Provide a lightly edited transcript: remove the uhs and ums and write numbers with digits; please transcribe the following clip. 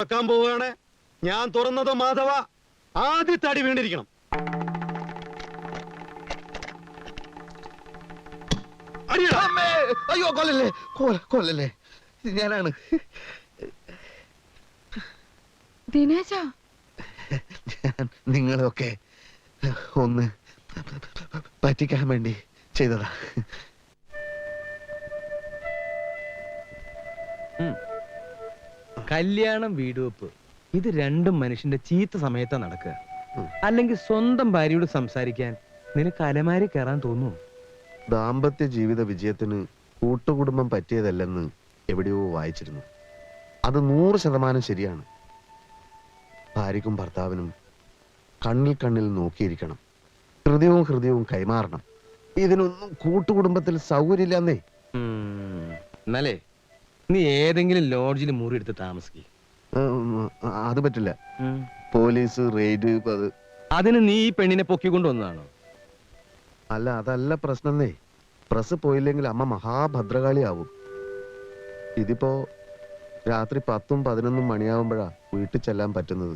വെക്കാൻ പോവുകയാണ്. ഞാൻ തുറന്നത് മാധവ ആദ്യത്തെ അടി വീണിരിക്കണം. അയ്യോ കൊല്ലല്ലേ, കൊല്ലല്ലേ, ഞാനാണ്. ദിനേശ, ഞാൻ നിങ്ങളൊക്കെ ഒന്ന് പറ്റിക്കാൻ വേണ്ടി ചെയ്തതാ. കല്യാണം, വീടുവെപ്പ്, ഇത് രണ്ടും മനുഷ്യന്റെ ചീത്ത സമയത്താ നടക്കുക. അല്ലെങ്കിൽ സ്വന്തം ഭാര്യയോട് സംസാരിക്കാൻ നിനക്ക് അലമാരി കയറാൻ തോന്നുന്നു? ദാമ്പത്യ ജീവിത വിജയത്തിന് കൂട്ടുകുടുംബം പറ്റിയതല്ലെന്ന് എവിടെയോ വായിച്ചിരുന്നു. അത് 100% ശരിയാണ്. ഭാര്യക്കും ഭർത്താവിനും കണ്ണിൽ കണ്ണിൽ നോക്കിയിരിക്കണം, ഹൃദയവും കൈമാറണം. ഇതിനൊന്നും കൂട്ടുകുടുംബത്തിൽ സൗകര്യമില്ലെന്നേ. എന്നാലേ നീ ഏതെങ്കിലും ലോഡ്ജിൽ മുറി എടുത്ത് താമസിക്കും. അത് പറ്റില്ല. Police raid. അതിന് നീ ഈ പെണ്ണിനെ പൊക്കിക്കൊണ്ടുവന്നതാണോ? അല്ല, അതല്ല പ്രശ്നന്നേ. പ്രസ് പോയില്ലെങ്കിൽ അമ്മ മഹാഭദ്രകാളിയാവും. ഇതിപ്പോ രാത്രി 10-11 മണിയാവുമ്പോഴാ വീട്ടിൽ ചെല്ലാൻ പറ്റുന്നത്.